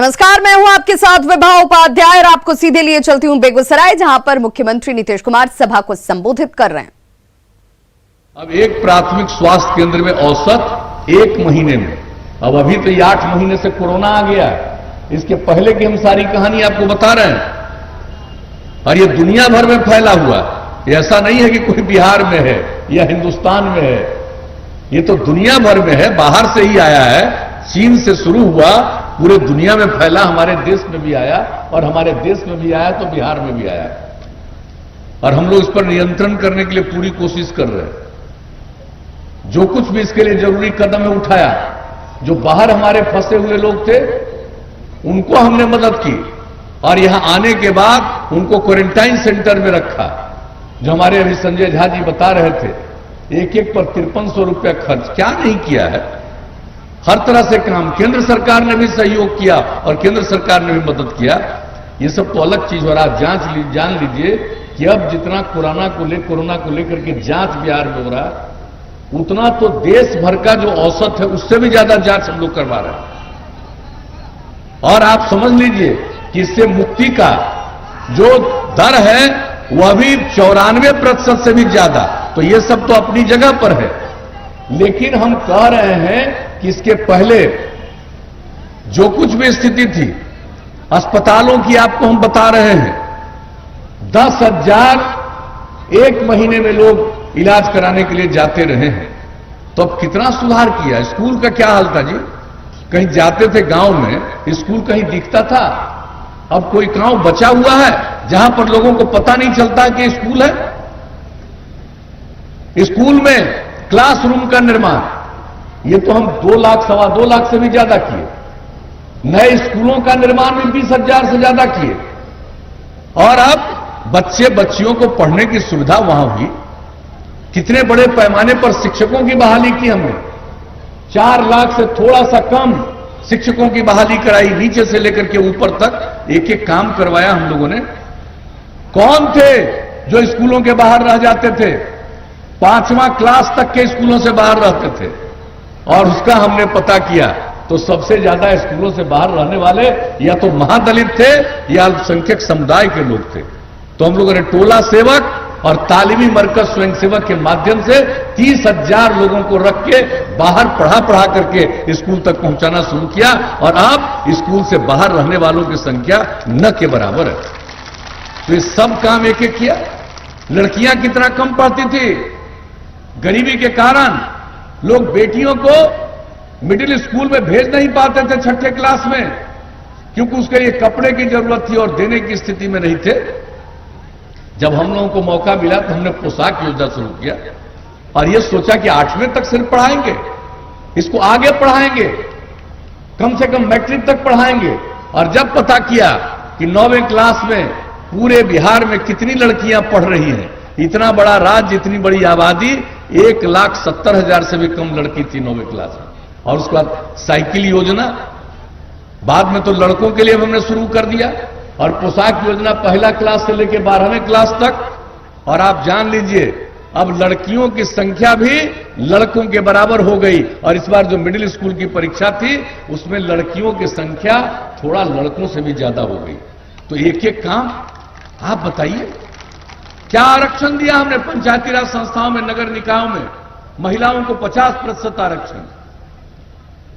नमस्कार, मैं हूं आपके साथ विभा उपाध्याय और आपको सीधे लिए चलती हूं बेगूसराय, जहां पर मुख्यमंत्री नीतीश कुमार सभा को संबोधित कर रहे हैं। अब एक प्राथमिक स्वास्थ्य केंद्र में औसत 1 महीने में, अब अभी तो ये 8 महीने से कोरोना आ गया है, इसके पहले की हम सारी कहानी आपको बता रहे हैं। और ये दुनिया भर में फैला हुआ है, ऐसा नहीं है कि कोई बिहार में है या हिंदुस्तान में है, ये तो दुनिया भर में है, बाहर से ही आया है, चीन से शुरू हुआ, पूरे दुनिया में फैला, हमारे देश में भी आया, और हमारे देश में भी आया तो बिहार में भी आया। और हम लोग इस पर नियंत्रण करने के लिए पूरी कोशिश कर रहे हैं। जो कुछ भी इसके लिए जरूरी कदम है उठाया। जो बाहर हमारे फंसे हुए लोग थे उनको हमने मदद की, और यहां आने के बाद उनको क्वारंटाइन सेंटर में रखा। जो हमारे अभी संजय झा जी बता रहे थे, एक पर 5300 रुपया खर्च, क्या नहीं किया है। हर तरह से काम, केंद्र सरकार ने भी सहयोग किया और केंद्र सरकार ने भी मदद किया। ये सब तो अलग चीज, और आप जान लीजिए कि अब जितना कोरोना को लेकर के जांच बिहार में हो रहा है, उतना तो देश भर का जो औसत है उससे भी ज्यादा जांच हम लोग करवा रहे हैं। और आप समझ लीजिए कि इससे मुक्ति का जो दर है वह भी 94% से भी ज्यादा। तो ये सब तो अपनी जगह पर है, लेकिन हम कह रहे हैं कि इसके पहले जो कुछ भी स्थिति थी, अस्पतालों की आपको हम बता रहे हैं, 10,000 एक महीने में लोग इलाज कराने के लिए जाते रहे हैं। तो अब कितना सुधार किया। स्कूल का क्या हाल था जी, कहीं जाते थे गांव में, स्कूल कहीं दिखता था। अब कोई गांव बचा हुआ है जहां पर लोगों को पता नहीं चलता कि स्कूल है। स्कूल में क्लासरूम का निर्माण, ये तो हम 2 लाख, 2.25 लाख से भी ज्यादा किए। नए स्कूलों का निर्माण भी 20,000 से ज्यादा किए। और अब बच्चे बच्चियों को पढ़ने की सुविधा वहां हुई। कितने बड़े पैमाने पर शिक्षकों की बहाली की हमने, 4 लाख से थोड़ा सा कम शिक्षकों की बहाली कराई, नीचे से लेकर के ऊपर तक एक एक काम करवाया हम लोगों ने। कौन थे जो स्कूलों के बाहर रह जाते थे? 5वां क्लास तक के स्कूलों से बाहर रहते थे, और उसका हमने पता किया तो सबसे ज्यादा स्कूलों से बाहर रहने वाले या तो महादलित थे या अल्पसंख्यक समुदाय के लोग थे। तो हम लोगों ने टोला सेवक और तालीमी मरकज स्वयंसेवक के माध्यम से 30,000 लोगों को रख के बाहर पढ़ा करके स्कूल तक पहुंचाना शुरू किया। और अब स्कूल से बाहर रहने वालों की संख्या न के बराबर है। तो ये सब काम एक एक किया। लड़कियां कितना कम पढ़ती थी, गरीबी के कारण लोग बेटियों को मिडिल स्कूल में भेज नहीं पाते थे 6ठे क्लास में, क्योंकि उसके लिए कपड़े की जरूरत थी और देने की स्थिति में नहीं थे। जब हम लोगों को मौका मिला तो हमने पोशाक योजना शुरू किया, और यह सोचा कि 8वें तक सिर्फ पढ़ाएंगे, इसको आगे पढ़ाएंगे, कम से कम मैट्रिक तक पढ़ाएंगे। और जब पता किया कि 9वें क्लास में पूरे बिहार में कितनी लड़कियां पढ़ रही हैं, इतना बड़ा राज्य, इतनी बड़ी आबादी, 1,70,000 से भी कम लड़की थी 9वीं क्लास में। और उसके बाद साइकिल योजना, बाद में तो लड़कों के लिए हमने शुरू कर दिया, और पोशाक योजना 1 क्लास से लेकर 12वें क्लास तक। और आप जान लीजिए अब लड़कियों की संख्या भी लड़कों के बराबर हो गई। और इस बार जो मिडिल स्कूल की परीक्षा थी उसमें लड़कियों की संख्या थोड़ा लड़कों से भी ज्यादा हो गई। तो एक एक काम आप बताइए। क्या आरक्षण दिया हमने पंचायती राज संस्थाओं में, नगर निकायों में महिलाओं को 50% आरक्षण,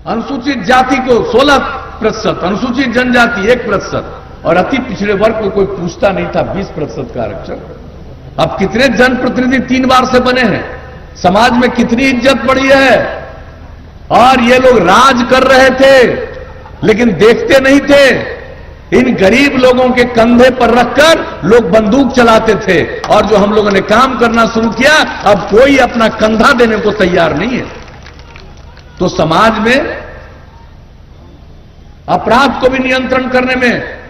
अनुसूचित जाति को 16%, अनुसूचित जनजाति 1%, और अति पिछड़े वर्ग को कोई पूछता नहीं था 20% का आरक्षण। अब कितने जनप्रतिनिधि 3 बार से बने हैं, समाज में कितनी इज्जत बढ़ी है। और ये लोग राज कर रहे थे लेकिन देखते नहीं थे। इन गरीब लोगों के कंधे पर रखकर लोग बंदूक चलाते थे, और जो हम लोगों ने काम करना शुरू किया, अब कोई अपना कंधा देने को तैयार नहीं है। तो समाज में अपराध को भी नियंत्रण करने में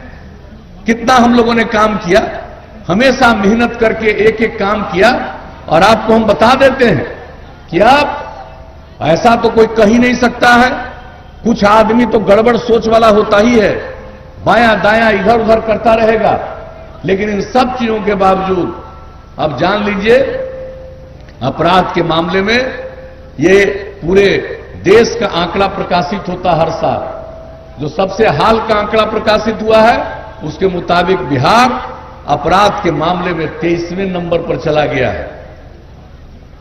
कितना हम लोगों ने काम किया। हमेशा मेहनत करके एक एक काम किया। और आपको हम बता देते हैं कि अब ऐसा तो कोई कह ही नहीं सकता है, कुछ आदमी तो गड़बड़ सोच वाला होता ही है, बायां दायां इधर उधर करता रहेगा। लेकिन इन सब चीजों के बावजूद अब जान लीजिए अपराध के मामले में ये पूरे देश का आंकड़ा प्रकाशित होता हर साल। जो सबसे हाल का आंकड़ा प्रकाशित हुआ है उसके मुताबिक बिहार अपराध के मामले में 23वें नंबर पर चला गया है।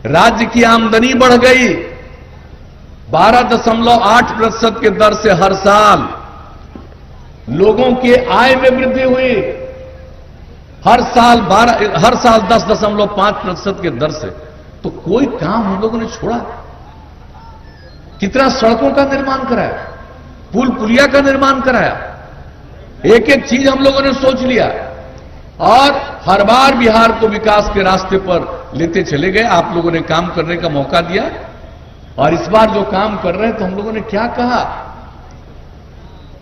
राज्य की आमदनी बढ़ गई 12.8% के दर से हर साल। लोगों के आय में वृद्धि हुई हर साल 10.5% के दर से। तो कोई काम हम लोगों ने छोड़ा? कितना सड़कों का निर्माण कराया, पुल पुलिया का निर्माण कराया, एक एक चीज हम लोगों ने सोच लिया और हर बार बिहार को विकास के रास्ते पर लेते चले गए। आप लोगों ने काम करने का मौका दिया और इस बार जो काम कर रहे हैं तो हम लोगों ने क्या कहा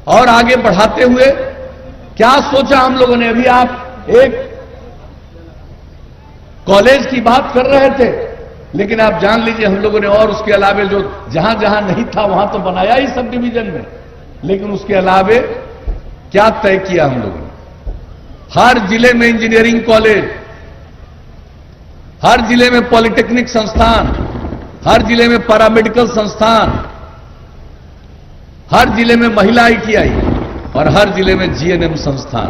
और आगे बढ़ाते हुए क्या सोचा हम लोगों ने। अभी आप एक कॉलेज की बात कर रहे थे, लेकिन आप जान लीजिए हम लोगों ने और उसके अलावे जो जहां जहां नहीं था वहां तो बनाया ही सब डिवीजन में, लेकिन उसके अलावे क्या तय किया हम लोगों ने। हर जिले में इंजीनियरिंग कॉलेज, हर जिले में पॉलिटेक्निक संस्थान, हर जिले में पैरामेडिकल संस्थान, हर जिले में महिला आईटीआई और हर जिले में जीएनएम संस्थान,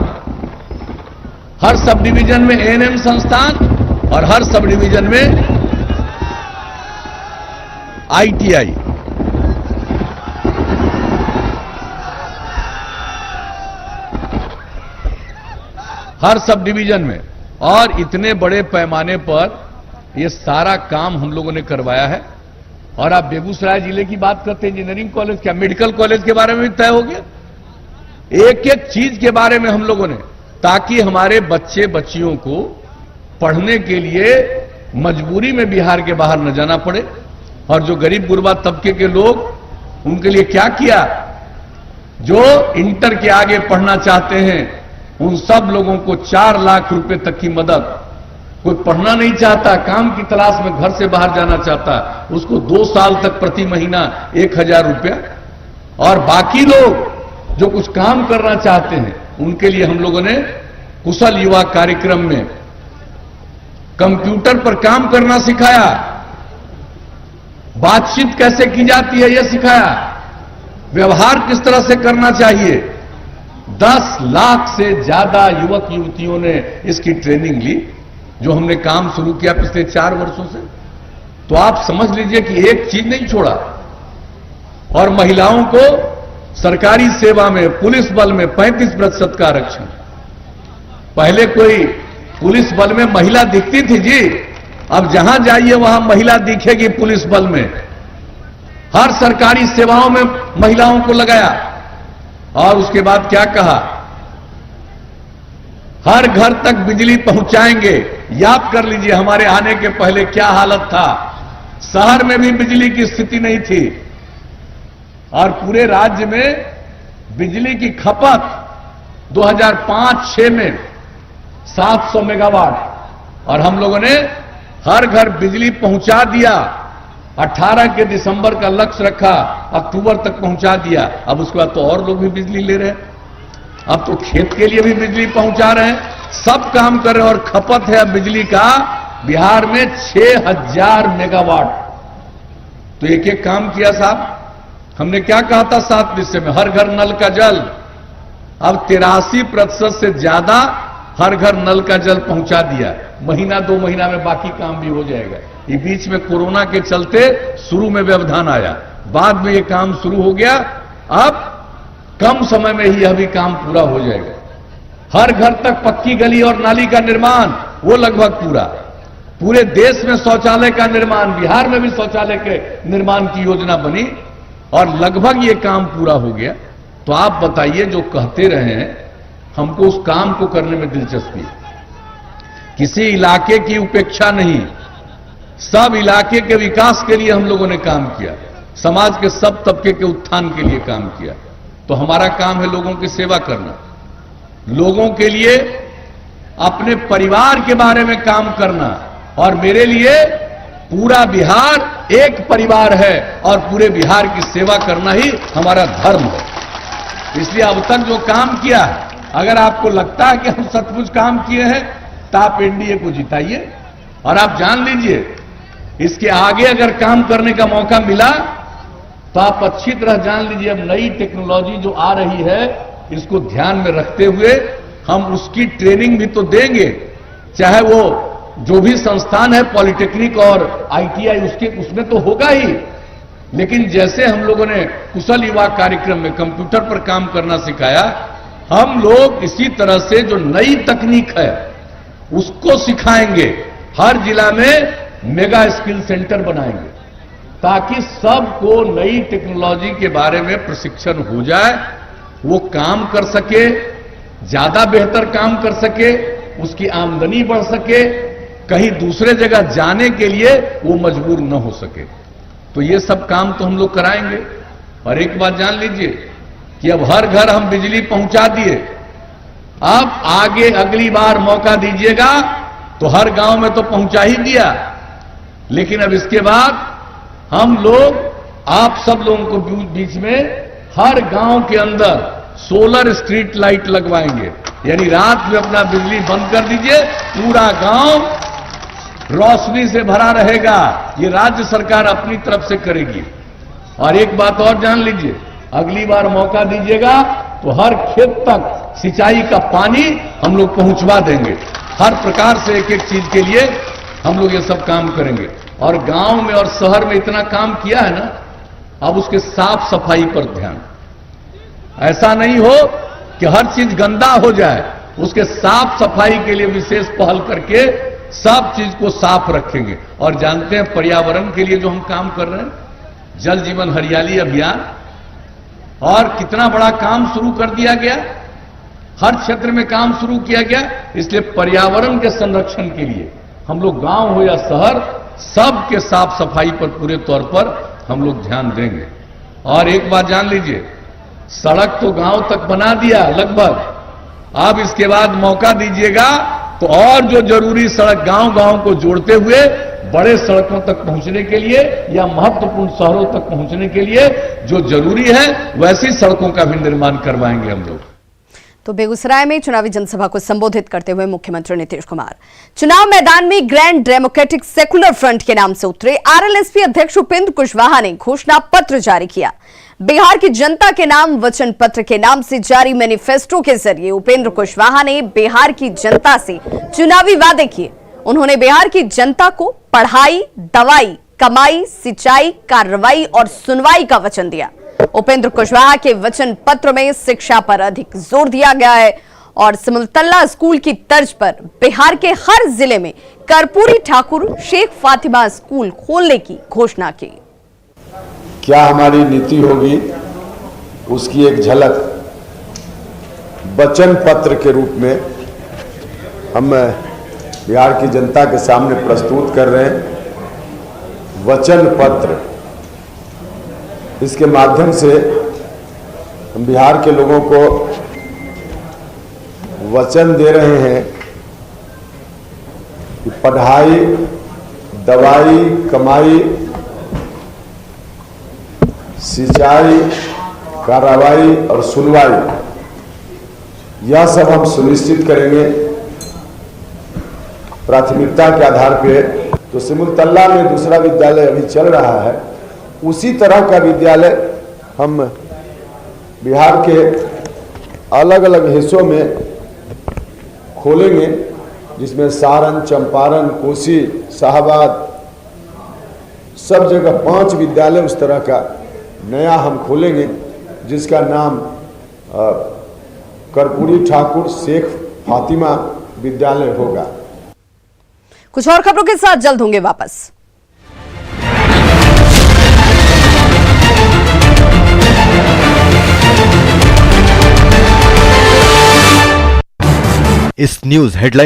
हर सब डिवीजन में एएनएम संस्थान और हर सब डिवीजन में आईटीआई। हर सब डिवीजन में, और इतने बड़े पैमाने पर यह सारा काम हम लोगों ने करवाया है। और आप बेगूसराय जिले की बात करते हैं, इंजीनियरिंग कॉलेज, क्या मेडिकल कॉलेज के बारे में भी तय हो गया? एक एक चीज के बारे में हम लोगों ने, ताकि हमारे बच्चे बच्चियों को पढ़ने के लिए मजबूरी में बिहार के बाहर न जाना पड़े। और जो गरीब गुरबा तबके के लोग, उनके लिए क्या किया? जो इंटर के आगे पढ़ना चाहते हैं उन सब लोगों को 4 लाख रुपए तक की मदद। कोई पढ़ना नहीं चाहता, काम की तलाश में घर से बाहर जाना चाहता, उसको 2 साल तक प्रति महीना 1000 रुपया। और बाकी लोग जो कुछ काम करना चाहते हैं उनके लिए हम लोगों ने कुशल युवा कार्यक्रम में कंप्यूटर पर काम करना सिखाया, बातचीत कैसे की जाती है यह सिखाया, व्यवहार किस तरह से करना चाहिए। 10 लाख से ज्यादा युवक युवतियों ने इसकी ट्रेनिंग ली, जो हमने काम शुरू किया पिछले 4 वर्षों से। तो आप समझ लीजिए कि एक चीज नहीं छोड़ा। और महिलाओं को सरकारी सेवा में, पुलिस बल में 35% का आरक्षण। पहले कोई पुलिस बल में महिला दिखती थी जी, अब जहां जाइए वहां महिला दिखेगी पुलिस बल में। हर सरकारी सेवाओं में महिलाओं को लगाया। और उसके बाद क्या कहा? हर घर तक बिजली पहुंचाएंगे। याद कर लीजिए हमारे आने के पहले क्या हालत था। शहर में भी बिजली की स्थिति नहीं थी और पूरे राज्य में बिजली की खपत 2005-6 में 700 मेगावाट, और हम लोगों ने हर घर बिजली पहुंचा दिया। 18 के दिसंबर का लक्ष्य रखा, अक्टूबर तक पहुंचा दिया। अब उसके बाद तो और लोग भी बिजली ले रहे हैं, अब तो खेत के लिए भी बिजली पहुंचा रहे हैं, सब काम कर रहे हैं। और खपत है अब बिजली का बिहार में 6000 मेगावाट। तो एक एक काम किया साहब। हमने क्या कहा था 7 विषय में? हर घर नल का जल। अब 83% से ज्यादा हर घर नल का जल पहुंचा दिया। महीना 2 महीना में बाकी काम भी हो जाएगा। ये बीच में कोरोना के चलते शुरू में व्यवधान आया, बाद में ये काम शुरू हो गया। अब कम समय में ही यह भी काम पूरा हो जाएगा। हर घर तक पक्की गली और नाली का निर्माण, वो लगभग पूरा। पूरे देश में शौचालय का निर्माण, बिहार में भी शौचालय के निर्माण की योजना बनी और लगभग ये काम पूरा हो गया। तो आप बताइए, जो कहते रहे हैं हमको उस काम को करने में दिलचस्पी है, किसी इलाके की उपेक्षा नहीं, सब इलाके के विकास के लिए हम लोगों ने काम किया, समाज के सब तबके के उत्थान के लिए काम किया। तो हमारा काम है लोगों की सेवा करना, लोगों के लिए अपने परिवार के बारे में काम करना। और मेरे लिए पूरा बिहार एक परिवार है और पूरे बिहार की सेवा करना ही हमारा धर्म है। इसलिए अब तक जो काम किया है, अगर आपको लगता है कि हम सचमुच काम किए हैं तो आप एनडीए को जिताइए। और आप जान लीजिए, इसके आगे अगर काम करने का मौका मिला तो आप अच्छी तरह जान लीजिए, अब नई टेक्नोलॉजी जो आ रही है, इसको ध्यान में रखते हुए हम उसकी ट्रेनिंग भी तो देंगे। चाहे वो जो भी संस्थान है, पॉलिटेक्निक और आईटीआई, उसमें तो होगा ही। लेकिन जैसे हम लोगों ने कुशल युवा कार्यक्रम में कंप्यूटर पर काम करना सिखाया, हम लोग इसी तरह से जो नई तकनीक है उसको सिखाएंगे। हर जिला में मेगा स्किल सेंटर बनाएंगे ताकि सबको नई टेक्नोलॉजी के बारे में प्रशिक्षण हो जाए, वो काम कर सके, ज्यादा बेहतर काम कर सके, उसकी आमदनी बढ़ सके, कहीं दूसरे जगह जाने के लिए वो मजबूर न हो सके। तो ये सब काम तो हम लोग कराएंगे। और एक बात जान लीजिए कि अब हर घर हम बिजली पहुंचा दिए, अब आगे अगली बार मौका दीजिएगा तो हर गांव में तो पहुंचा ही दिया, लेकिन अब इसके बाद हम लोग आप सब लोगों को बीच में हर गांव के अंदर सोलर स्ट्रीट लाइट लगवाएंगे। यानी रात में अपना बिजली बंद कर दीजिए, पूरा गांव रोशनी से भरा रहेगा। ये राज्य सरकार अपनी तरफ से करेगी। और एक बात और जान लीजिए, अगली बार मौका दीजिएगा तो हर खेत तक सिंचाई का पानी हम लोग पहुंचवा देंगे। हर प्रकार से एक एक चीज के लिए हम लोग ये सब काम करेंगे। और गांव में और शहर में इतना काम किया है ना, अब उसके साफ सफाई पर ध्यान। ऐसा नहीं हो कि हर चीज गंदा हो जाए, उसके साफ सफाई के लिए विशेष पहल करके सब चीज को साफ रखेंगे। और जानते हैं पर्यावरण के लिए जो हम काम कर रहे हैं, जल जीवन हरियाली अभियान, और कितना बड़ा काम शुरू कर दिया गया, हर क्षेत्र में काम शुरू किया गया। इसलिए पर्यावरण के संरक्षण के लिए हम लोग गांव हो या शहर, सबके साफ सफाई पर पूरे तौर पर हम लोग ध्यान देंगे। और एक बात जान लीजिए, सड़क तो गांव तक बना दिया लगभग, अब इसके बाद मौका दीजिएगा तो और जो जरूरी सड़क गांव-गांव को जोड़ते हुए बड़े सड़कों तक पहुंचने के लिए या महत्वपूर्ण शहरों तक पहुंचने के लिए जो जरूरी है, वैसी सड़कों का भी निर्माण करवाएंगे हम लोग। तो बेगूसराय में चुनावी जनसभा को संबोधित करते हुए मुख्यमंत्री नीतीश कुमार चुनाव मैदान में ग्रैंड डेमोक्रेटिक सेकुलर फ्रंट के नाम से उतरे। आरएलएसपी अध्यक्ष उपेंद्र कुशवाहा ने घोषणा पत्र जारी किया। बिहार की जनता के नाम वचन पत्र के नाम से जारी मैनिफेस्टो के जरिए उपेंद्र कुशवाहा ने बिहार की जनता से चुनावी वादे किए। उन्होंने बिहार की जनता को पढ़ाई, दवाई, कमाई, सिंचाई, कार्रवाई और सुनवाई का वचन दिया। उपेंद्र कुशवाहा के वचन पत्र में शिक्षा पर अधिक जोर दिया गया है और सिमुलतल्ला स्कूल की तर्ज पर बिहार के हर जिले में कर्पूरी ठाकुर शेख फातिमा स्कूल खोलने की घोषणा की। क्या हमारी नीति होगी, उसकी एक झलक वचन पत्र के रूप में हम बिहार की जनता के सामने प्रस्तुत कर रहे हैं। वचन पत्र, इसके माध्यम से हम बिहार के लोगों को वचन दे रहे हैं कि पढ़ाई, दवाई, कमाई, सिंचाई, कार्रवाई और सुनवाई, यह सब हम सुनिश्चित करेंगे प्राथमिकता के आधार पे। तो सिमुलतल्ला में दूसरा विद्यालय अभी चल रहा है, उसी तरह का विद्यालय हम बिहार के अलग अलग हिस्सों में खोलेंगे, जिसमें सारण, चंपारण, कोसी, शाहबाद, सब जगह 5 विद्यालय उस तरह का नया हम खोलेंगे, जिसका नाम कर्पूरी ठाकुर शेख फातिमा विद्यालय होगा। कुछ और खबरों के साथ जल्द होंगे वापस। इस न्यूज हेडलाइन